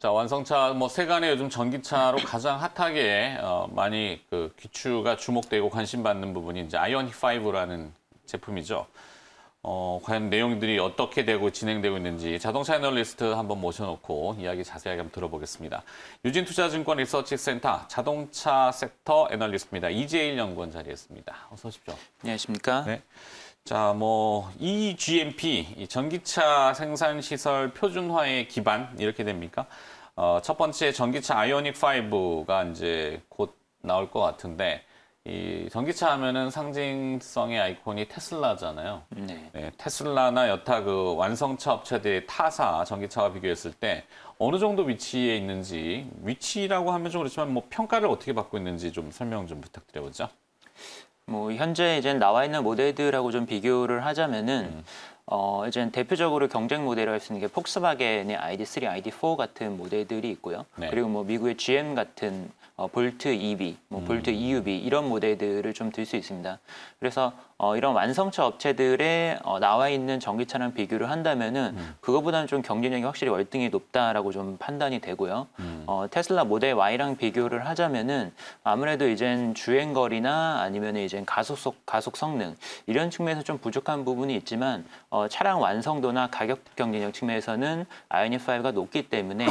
자, 완성차, 뭐, 세간의 요즘 전기차로 가장 핫하게 많이 그 귀추가 주목되고 관심받는 부분이 이제 아이오닉 5라는 제품이죠. 과연 내용들이 어떻게 되고 진행되고 있는지 자동차 애널리스트 한번 모셔놓고 이야기 자세하게 한번 들어보겠습니다. 유진투자증권 리서치센터 자동차 섹터 애널리스트입니다. 이재일 연구원 자리했습니다. 어서 오십시오. 안녕하십니까? 네. 자, 뭐 EGMP, 이 전기차 생산 시설 표준화의 기반 이렇게 됩니까? 첫 번째 전기차 아이오닉 5가 이제 곧 나올 것 같은데 이 전기차 하면은 상징성의 아이콘이 테슬라잖아요. 네. 네, 테슬라나 여타 그 완성차 업체들의 타사 전기차와 비교했을 때 어느 정도 위치에 있는지 위치라고 하면 좀 그렇지만 뭐 평가를 어떻게 받고 있는지 좀 설명 좀 부탁드려보죠. 뭐 현재 이제 나와 있는 모델들하고 좀 비교를 하자면은 이제 대표적으로 경쟁 모델을 할 수 있는 게 폭스바겐의 ID3, ID4 같은 모델들이 있고요. 네. 그리고 뭐 미국의 GM 같은 볼트 EV, 뭐 볼트 EUV 이런 모델들을 좀 들 수 있습니다. 그래서 이런 완성차 업체들에 나와 있는 전기차랑 비교를 한다면은 그거보다는 좀 경쟁력이 확실히 월등히 높다라고 좀 판단이 되고요. 테슬라 모델 Y랑 비교를 하자면은 아무래도 이젠 주행거리나 아니면 이제 가속 성능 이런 측면에서 좀 부족한 부분이 있지만 차량 완성도나 가격 경쟁력 측면에서는 아이오닉 5가 높기 때문에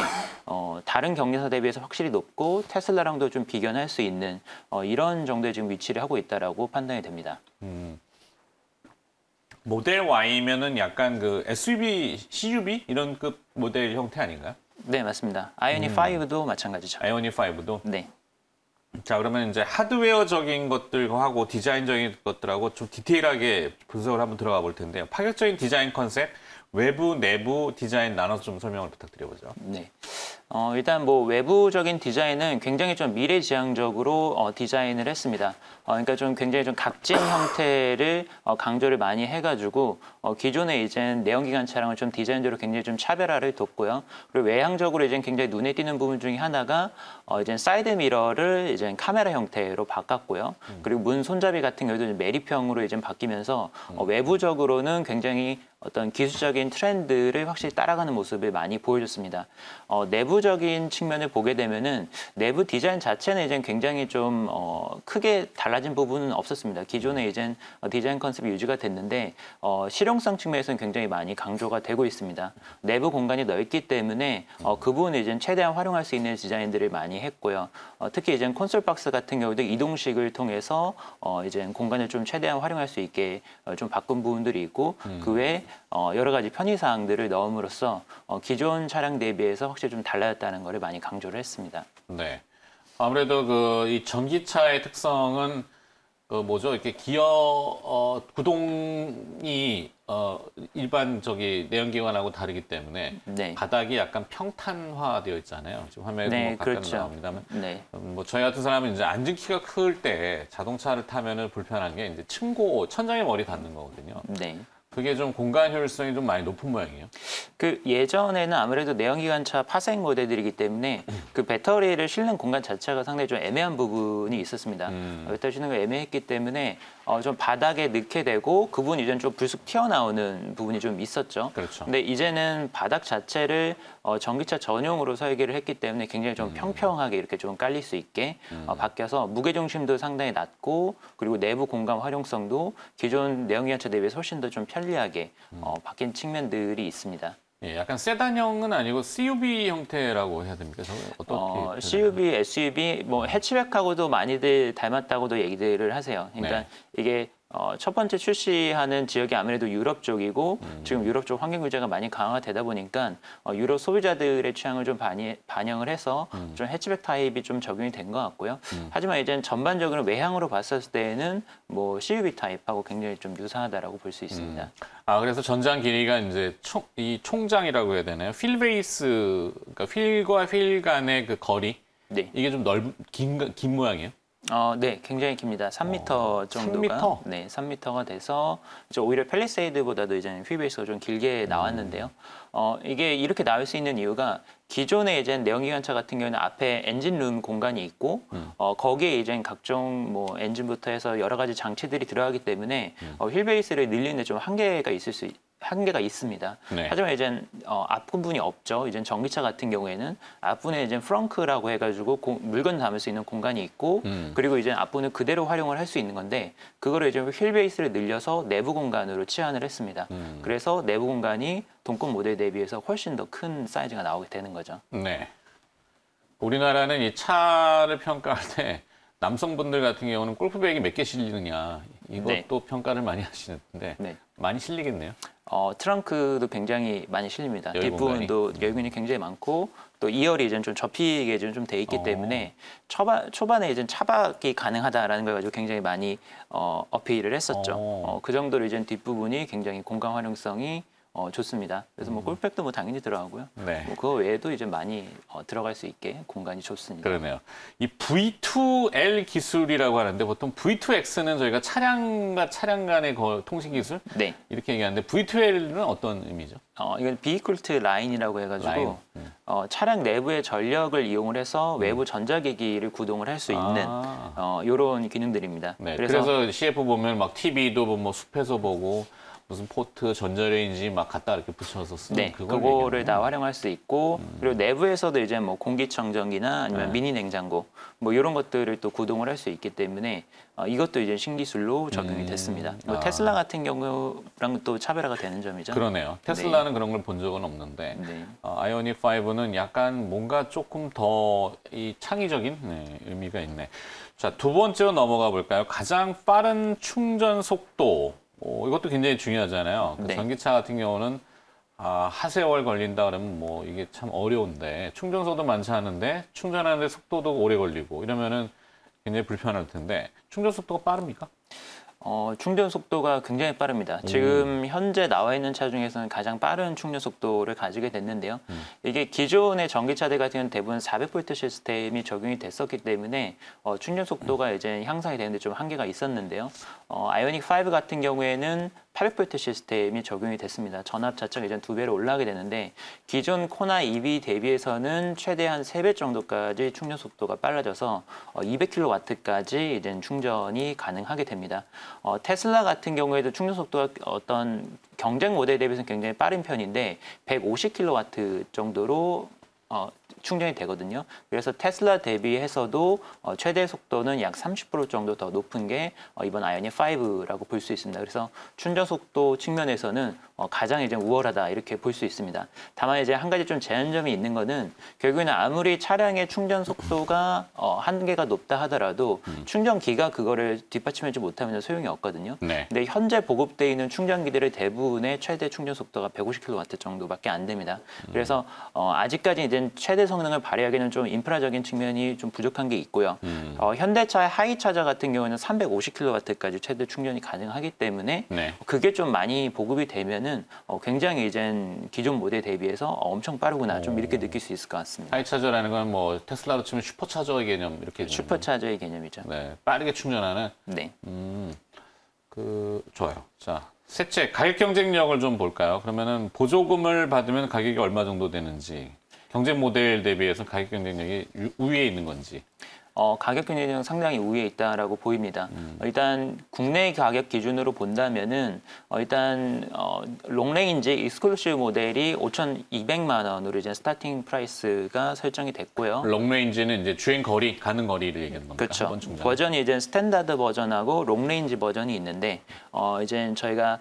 다른 경쟁사 대비해서 확실히 높고 테슬라랑도 좀 비견할 수 있는 이런 정도의 지금 위치를 하고 있다라고 판단이 됩니다. 모델 Y면은 약간 그 SUV, CUV 이런 급 모델 형태 아닌가요? 네, 맞습니다. 아이오닉 5도 마찬가지죠. 아이오닉 5도? 네. 자, 그러면 이제 하드웨어적인 것들하고 디자인적인 것들하고 좀 디테일하게 분석을 한번 들어가 볼 텐데요. 파격적인 디자인 컨셉, 외부, 내부 디자인 나눠서 좀 설명을 부탁드려보죠. 네. 일단 뭐 외부적인 디자인은 굉장히 좀 미래지향적으로 디자인을 했습니다. 그러니까 좀 굉장히 좀 각진 형태를 강조를 많이 해가지고 기존의 이제 내연기관 차량을 좀 디자인적으로 굉장히 좀 차별화를 뒀고요. 그리고 외향적으로 이제 굉장히 눈에 띄는 부분 중에 하나가 이제 사이드 미러를 이제 카메라 형태로 바꿨고요. 그리고 문 손잡이 같은 경우도 매립형으로 이제 바뀌면서 외부적으로는 굉장히 어떤 기술적인 트렌드를 확실히 따라가는 모습을 많이 보여줬습니다. 내부적인 측면을 보게 되면은 내부 디자인 자체는 이제 굉장히 좀 크게 달라진 부분은 없었습니다. 기존에 이제 디자인 컨셉이 유지가 됐는데 실용성 측면에서는 굉장히 많이 강조가 되고 있습니다. 내부 공간이 넓기 때문에 그 부분을 이제 최대한 활용할 수 있는 디자인들을 많이 했고요. 특히 이제 콘솔 박스 같은 경우도 이동식을 통해서 이제 공간을 좀 최대한 활용할 수 있게 좀 바꾼 부분들이 있고 그 외에 여러 가지 편의 사항들을 넣음으로써 기존 차량 대비해서 확실히 좀 달라졌다는 것을 많이 강조를 했습니다. 네. 아무래도 그 이 전기차의 특성은 그 뭐죠? 이렇게 기어 구동이 일반 저기 내연기관하고 다르기 때문에 네. 바닥이 약간 평탄화되어 있잖아요. 지금 화면에 네, 뭐 가끔 그렇죠. 나옵니다만, 네. 뭐 저희 같은 사람은 이제 앉은 키가 클 때 자동차를 타면은 불편한 게 이제 천장에 머리 닿는 거거든요. 네. 그게 좀 공간 효율성이 좀 많이 높은 모양이에요. 그 예전에는 아무래도 내연기관차 파생 모델들이기 때문에 그 배터리를 실는 공간 자체가 상당히 좀 애매한 부분이 있었습니다. 배터리 실는 거 애매했기 때문에 좀 바닥에 넣게 되고 그 부분이 이제는 좀 불쑥 튀어나오는 부분이 좀 있었죠. 그렇죠. 근데 이제는 바닥 자체를 전기차 전용으로 설계를 했기 때문에 굉장히 좀 평평하게 이렇게 좀 깔릴 수 있게 바뀌어서 무게중심도 상당히 낮고 그리고 내부 공간 활용성도 기존 내연기관차 대비해서 훨씬 더 좀 편리하게 바뀐 측면들이 있습니다. 예, 약간 세단형은 아니고 CUV 형태라고 해야 됩니까? 어떻게? CUV, SUV, 뭐 해치백하고도 많이들 닮았다고도 얘기들을 하세요. 그러니까 네. 이게 첫 번째 출시하는 지역이 아무래도 유럽 쪽이고 지금 유럽 쪽 환경 규제가 많이 강화되다 보니까 유럽 소비자들의 취향을 좀 반영을 해서 좀 해치백 타입이 좀 적용이 된 것 같고요. 하지만 이제 전반적으로 외향으로 봤을 때는 뭐 CUV 타입하고 굉장히 좀 유사하다라고 볼 수 있습니다. 아, 그래서 전장 길이가 이제 이 총장이라고 해야 되나요? 휠 베이스, 그러니까 휠과 휠 간의 그 거리, 네. 이게 좀 긴 모양이에요? 네, 굉장히 깁니다. 3m 정도가. 3m? 네, 3m가 돼서 이제 오히려 팰리세이드보다도 이제 휠베이스가 좀 길게 나왔는데요. 이게 이렇게 나올 수 있는 이유가 기존의 이제 내연기관차 같은 경우는 앞에 엔진룸 공간이 있고 거기에 이제 각종 뭐 엔진부터 해서 여러 가지 장치들이 들어가기 때문에 휠베이스를 늘리는 데 좀 한계가 있습니다. 네. 하지만 이제 앞부분이 없죠. 이제 전기차 같은 경우에는 앞부분에 이제 프렁크라고 해가지고 물건 담을 수 있는 공간이 있고 그리고 이제 앞부분을 그대로 활용을 할 수 있는 건데 그거를 이제 휠 베이스를 늘려서 내부 공간으로 치환을 했습니다. 그래서 내부 공간이 동급 모델 대비해서 훨씬 더 큰 사이즈가 나오게 되는 거죠. 네. 우리나라는 이 차를 평가할 때 남성분들 같은 경우는 골프백이 몇 개 실리느냐 이것도 네. 평가를 많이 하시는데 네. 많이 실리겠네요. 트렁크도 굉장히 많이 실립니다. 여유 뒷부분도 여유근이 굉장히 많고 또 2열이 이제 좀 접히게 좀 돼 있기 때문에 초반에 이제 차박이 가능하다라는 걸 가지고 굉장히 많이 어필을 했었죠. 그 정도로 이제 뒷부분이 굉장히 공간 활용성이 좋습니다. 그래서 뭐 골프백도 뭐 당연히 들어가고요. 네. 뭐 그거 외에도 이제 많이 들어갈 수 있게 공간이 좋습니다. 그러네요. 이 V2L 기술이라고 하는데 보통 V2X는 저희가 차량과 차량 간의 통신 기술 네. 이렇게 얘기하는데 V2L은 어떤 의미죠? 이건 Vehicle to Line이라고 해가지고 라인. 차량 내부의 전력을 이용을 해서 외부 전자기기를 구동을 할 수 있는 이런 기능들입니다. 네. 그래서 CF 보면 막 TV도 뭐 숲에서 보고 무슨 포트, 전자레인지 막 갖다 이렇게 붙여서 쓰는 네, 그걸 그거를 얘기하는 다 활용할 수 있고 그리고 내부에서도 이제 뭐 공기청정기나 아니면 미니 냉장고 뭐 이런 것들을 또 구동을 할 수 있기 때문에 이것도 이제 신기술로 적용이 됐습니다. 뭐 테슬라 같은 경우랑 또 차별화가 되는 점이죠. 그러네요. 테슬라는 그런 걸 본 적은 없는데 네. 아이오닉 5는 약간 뭔가 조금 더 이 창의적인 의미가 있네. 자, 두 번째로 넘어가 볼까요? 가장 빠른 충전 속도. 이것도 굉장히 중요하잖아요. 네. 전기차 같은 경우는 하세월 걸린다 그러면 뭐 이게 참 어려운데 충전소도 많지 않은데 충전하는데 속도도 오래 걸리고 이러면은 굉장히 불편할 텐데 충전 속도가 빠릅니까? 충전 속도가 굉장히 빠릅니다. 지금 현재 나와 있는 차 중에서는 가장 빠른 충전 속도를 가지게 됐는데요. 이게 기존의 전기차들 같은 경우는 대부분 400V 시스템이 적용이 됐었기 때문에 충전 속도가 이제 향상이 되는데 좀 한계가 있었는데요. 아이오닉 5 같은 경우에는 800V 시스템이 적용이 됐습니다. 전압 자체가 이제 2배로 올라가게 되는데 기존 코나 EV 대비해서는 최대한 3배 정도까지 충전 속도가 빨라져서 200kW까지 이제 충전이 가능하게 됩니다. 테슬라 같은 경우에도 충전 속도가 어떤 경쟁 모델 대비해서는 굉장히 빠른 편인데 150kW 정도로 충전이 되거든요. 그래서 테슬라 대비해서도 최대 속도는 약 30% 정도 더 높은 게 이번 아이오닉 5라고 볼 수 있습니다. 그래서 충전 속도 측면에서는 가장 이제 우월하다 이렇게 볼 수 있습니다. 다만 이제 한 가지 좀 제한점이 있는 거는 결국에는 아무리 차량의 충전 속도가 한계가 높다 하더라도 충전기가 그거를 뒷받침하지 못하면 소용이 없거든요. 네. 근데 현재 보급되어 있는 충전기들의 대부분의 최대 충전 속도가 150kW 정도밖에 안 됩니다. 그래서 아직까지 이제 최대 성능을 발휘하기는 좀 인프라적인 측면이 좀 부족한 게 있고요. 현대차의 하이차저 같은 경우는 350kW까지 최대 충전이 가능하기 때문에 네. 그게 좀 많이 보급이 되면은 굉장히 이젠 기존 모델 대비해서 엄청 빠르구나 좀 이렇게 느낄 수 있을 것 같습니다. 하이차저라는 건 뭐 테슬라로 치면 슈퍼차저의 개념 이렇게 슈퍼차저의 개념이죠. 네, 빠르게 충전하는 네. 좋아요. 자, 셋째 가격 경쟁력을 좀 볼까요? 그러면은 보조금을 받으면 가격이 얼마 정도 되는지 경쟁 모델 대비해서 가격 경쟁력이 우위에 있는 건지. 가격 경쟁력은 상당히 우위에 있다라고 보입니다. 일단 국내 가격 기준으로 본다면은 일단 롱레인지 익스클루시브 모델이 5,200만 원으로 이제 스타팅 프라이스가 설정이 됐고요. 롱레인지는 이제 주행 거리, 가는 거리를 얘기하는 겁니다. 그렇죠. 버전이 이제 스탠다드 버전하고 롱레인지 버전이 있는데 이제 저희가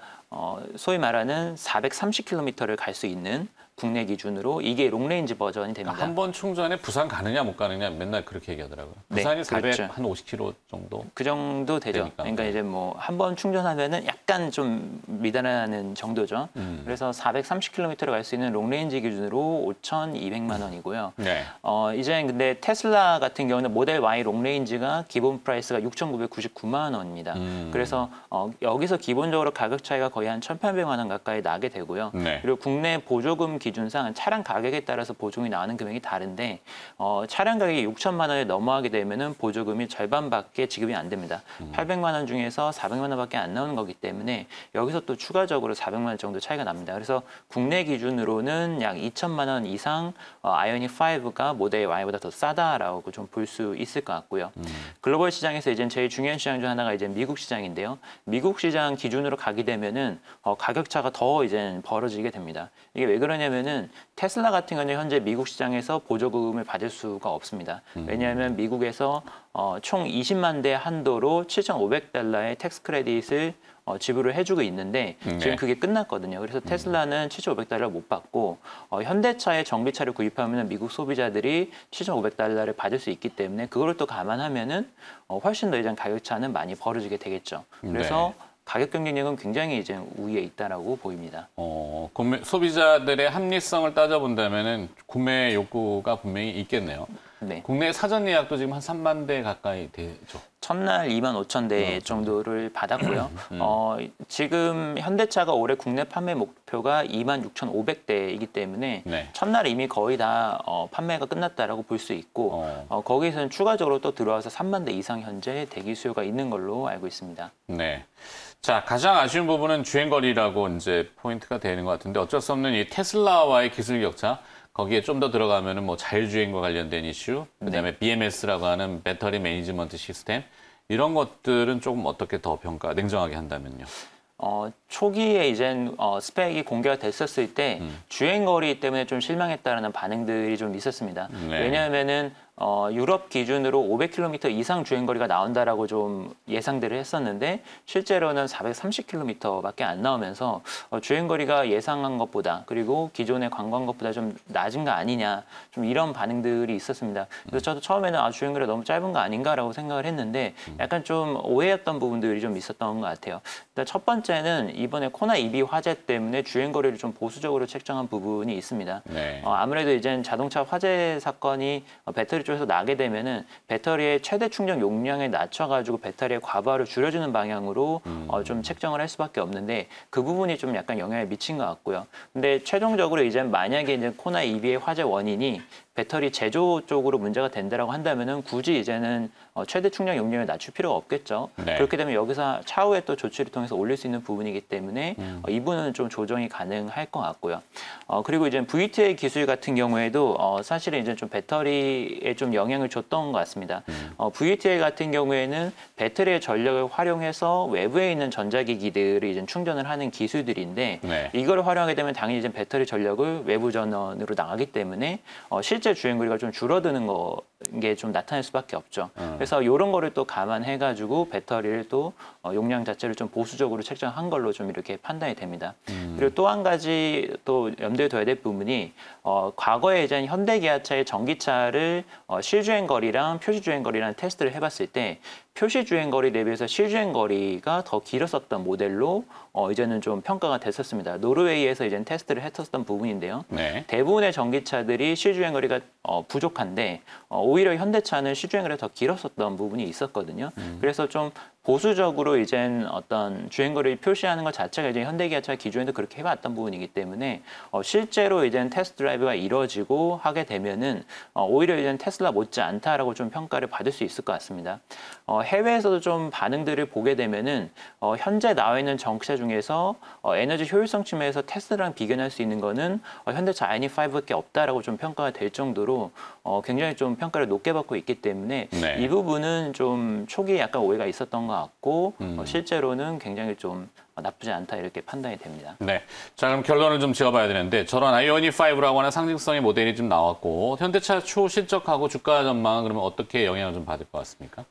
소위 말하는 430km를 갈 수 있는 국내 기준으로 이게 롱레인지 버전이 됩니다. 한 번 충전에 부산 가느냐 못 가느냐 맨날 그렇게 얘기하더라고요. 네, 부산이 400, 그렇죠. 한 50km 정도. 그 정도 되죠. 되니까. 그러니까 이제 뭐 한 번 충전하면은 약간 좀 미달하는 정도죠. 그래서 430km를 갈 수 있는 롱레인지 기준으로 5,200만 원이고요. 네. 이제 근데 테슬라 같은 경우는 모델 Y 롱레인지가 기본 프라이스가 6,999만 원입니다. 그래서 여기서 기본적으로 가격 차이가 거의 한 1,800만 원 가까이 나게 되고요. 네. 그리고 국내 보조금 기준상 차량 가격에 따라서 보조금이 나오는 금액이 다른데 차량 가격이 6천만 원을 넘어가게 되면은 보조금이 절반밖에 지급이 안 됩니다. 800만 원 중에서 400만 원밖에 안 나오는 거기 때문에 여기서 또 추가적으로 400만 원 정도 차이가 납니다. 그래서 국내 기준으로는 약 2천만 원 이상 아이오닉 5가 모델 Y보다 더 싸다라고 좀 볼 수 있을 것 같고요. 글로벌 시장에서 이제 제일 중요한 시장 중 하나가 이제 미국 시장인데요. 미국 시장 기준으로 가게 되면은 가격 차가 더 이제 벌어지게 됩니다. 이게 왜 그러냐면은 테슬라 같은 경우는 현재 미국 시장에서 보조금을 받을 수가 없습니다. 왜냐하면 미국에서 총 20만 대 한도로 7,500달러의 텍스 크레딧을 지불을 해주고 있는데 지금 그게 끝났거든요. 그래서 테슬라는 7,500달러 못 받고 현대차의 정비차를 구입하면 미국 소비자들이 7,500달러를 받을 수 있기 때문에 그거를 또 감안하면은 훨씬 더 이제 가격 차는 많이 벌어지게 되겠죠. 그래서 가격 경쟁력은 굉장히 이제 우위에 있다라고 보입니다. 소비자들의 합리성을 따져본다면은 구매 욕구가 분명히 있겠네요. 네. 국내 사전 예약도 지금 한 3만 대 가까이 되죠. 첫날 2만 5천 대 정도를 받았고요. 지금 현대차가 올해 국내 판매 목표가 2만 6,500대이기 때문에 첫날 이미 거의 다 판매가 끝났다라고 볼 수 있고 거기에서는 추가적으로 또 들어와서 3만 대 이상 현재 대기 수요가 있는 걸로 알고 있습니다. 네. 자, 가장 아쉬운 부분은 주행거리라고 이제 포인트가 되는 것 같은데 어쩔 수 없는 이 테슬라와의 기술 격차, 거기에 좀 더 들어가면은 뭐 자율주행과 관련된 이슈, 그다음에 BMS라고 하는 배터리 매니지먼트 시스템, 이런 것들은 조금 어떻게 더 냉정하게 한다면요? 초기에 이젠 스펙이 공개가 됐었을 때 주행거리 때문에 좀 실망했다는 반응들이 좀 있었습니다. 왜냐하면은 유럽 기준으로 500km 이상 주행거리가 나온다라고 좀 예상들을 했었는데 실제로는 430km밖에 안 나오면서 주행거리가 예상한 것보다 그리고 기존에 광고한 것보다 좀 낮은 거 아니냐 좀 이런 반응들이 있었습니다. 그래서 저도 처음에는 주행거리가 너무 짧은 거 아닌가라고 생각을 했는데 약간 좀 오해였던 부분들이 좀 있었던 것 같아요. 일단 첫 번째는 이번에 코나 EV 화재 때문에 주행거리를 좀 보수적으로 책정한 부분이 있습니다. 아무래도 이제 자동차 화재 사건이 배터리 쪽에서 나게 되면은 배터리의 최대 충전 용량에 낮춰가지고 배터리의 과부하를 줄여주는 방향으로 좀 책정을 할 수밖에 없는데 그 부분이 좀 약간 영향을 미친 것 같고요. 근데 최종적으로 이제 만약에 이제 코나 EV의 화재 원인이 배터리 제조 쪽으로 문제가 된다라고 한다면은 굳이 이제는 최대 충전 용량을 낮출 필요가 없겠죠. 그렇게 되면 여기서 차후에 또 조치를 통해서 올릴 수 있는 부분이기 때문에 이 부분은 좀 조정이 가능할 것 같고요. 그리고 이제 VTA 기술 같은 경우에도 사실은 이제 좀 배터리에 좀 영향을 줬던 것 같습니다. VTA 같은 경우에는 배터리의 전력을 활용해서 외부에 있는 전자기기들을 이제 충전을 하는 기술들인데 이걸 활용하게 되면 당연히 이제 배터리 전력을 외부 전원으로 나가기 때문에 실제 주행거리가 좀 줄어드는 게 좀 나타날 수밖에 없죠. 그래서 이런 거를 또 감안해가지고 배터리를 또 용량 자체를 좀 보수적으로 책정한 걸로 좀 이렇게 판단이 됩니다. 그리고 또 한 가지 또 염두에 둬야 될 부분이 과거에 이제 현대기아차의 전기차를 실주행거리랑 표시주행거리라는 테스트를 해봤을 때 표시주행거리 대비해서 실주행거리가 더 길었었던 모델로 이제는 좀 평가가 됐었습니다. 노르웨이에서 이제 테스트를 했었던 부분인데요. 대부분의 전기차들이 실주행거리가 부족한데 오히려 현대차는 실주행거리가 더 길었었던 부분이 있었거든요. 그래서 좀 보수적으로 이젠 어떤 주행거리를 표시하는 것 자체가 이제 현대기아차 기존에도 그렇게 해왔던 부분이기 때문에 실제로 이젠 테스트 드라이브가 이루어지고 하게 되면은 오히려 이젠 테슬라 못지 않다라고 좀 평가를 받을 수 있을 것 같습니다. 해외에서도 좀 반응들을 보게 되면은 현재 나와 있는 전기차 중에서 에너지 효율성 측면에서 테슬라랑 비교할 수 있는 거는 현대차 아이오닉 5밖에 없다라고 좀 평가가 될 정도로 굉장히 좀 평가를 높게 받고 있기 때문에 이 부분은 좀 초기에 약간 오해가 있었던 것 같고 실제로는 굉장히 좀 나쁘지 않다 이렇게 판단이 됩니다. 네. 자, 그럼 결론을 좀 지어봐야 되는데 저런 아이오닉 5라고 하는 상징성의 모델이 좀 나왔고 현대차 초실적하고 주가 전망은 그러면 어떻게 영향을 좀 받을 것 같습니까?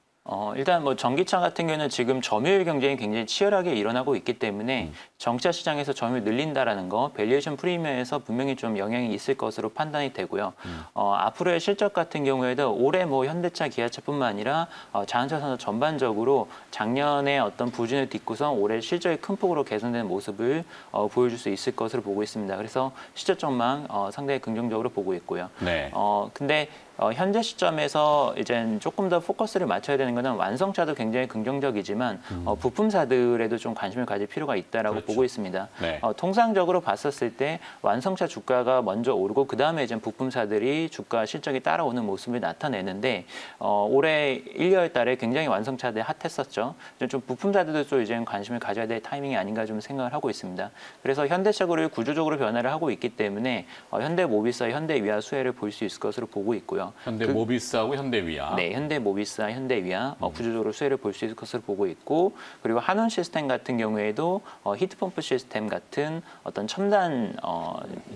일단 뭐 전기차 같은 경우는 지금 점유율 경쟁이 굉장히 치열하게 일어나고 있기 때문에 전기차 시장에서 점유율 늘린다라는 거, 밸류에이션 프리미엄에서 분명히 좀 영향이 있을 것으로 판단이 되고요. 앞으로의 실적 같은 경우에도 올해 뭐 현대차, 기아차뿐만 아니라 자동차 산업 전반적으로 작년에 어떤 부진을 딛고서 올해 실적이 큰 폭으로 개선되는 모습을 보여줄 수 있을 것으로 보고 있습니다. 그래서 실적 전망 상당히 긍정적으로 보고 있고요. 근데 현재 시점에서 이제 조금 더 포커스를 맞춰야 되는 것은 완성차도 굉장히 긍정적이지만 부품사들에도 좀 관심을 가질 필요가 있다라고 그렇죠. 보고 있습니다. 네. 통상적으로 봤었을 때 완성차 주가가 먼저 오르고 그 다음에 이제 부품사들이 주가 실적이 따라오는 모습을 나타내는데 올해 1, 2월 달에 굉장히 완성차들이 핫했었죠. 좀 부품사들도 또 이제 관심을 가져야 될 타이밍이 아닌가 좀 생각을 하고 있습니다. 그래서 현대차고를 구조적으로 변화를 하고 있기 때문에 현대모비스와 현대위아 수혜를 볼 수 있을 것으로 보고 있고요. 현대모비스하고 현대위아. 네, 현대모비스와 현대위아 구조적으로 수혜를 볼 수 있을 것으로 보고 있고 그리고 한원 시스템 같은 경우에도 히트펌프 시스템 같은 어떤 첨단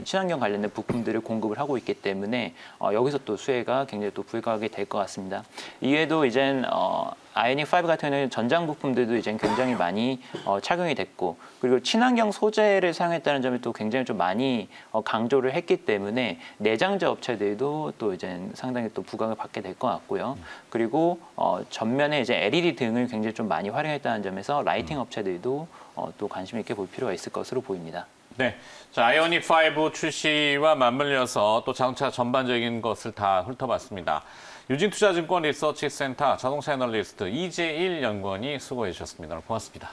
친환경 관련된 부품들을 공급을 하고 있기 때문에 여기서 또 수혜가 굉장히 또 불가하게 될 것 같습니다. 이외에도 이젠 아이오닉 5 같은 경우는 전장 부품들도 이제 굉장히 많이 착용이 됐고 그리고 친환경 소재를 사용했다는 점이 또 굉장히 좀 많이 강조를 했기 때문에 내장재 업체들도 또 이제 상당히 또 부각을 받게 될 것 같고요. 그리고 전면에 이제 LED 등을 굉장히 좀 많이 활용했다는 점에서 라이팅 업체들도 또 관심 있게 볼 필요가 있을 것으로 보입니다. 네, 자, 아이오닉 5 출시와 맞물려서 또 자동차 전반적인 것을 다 훑어봤습니다. 유진투자증권 리서치센터 자동차 애널리스트 이재일 연구원이 수고해 주셨습니다. 고맙습니다.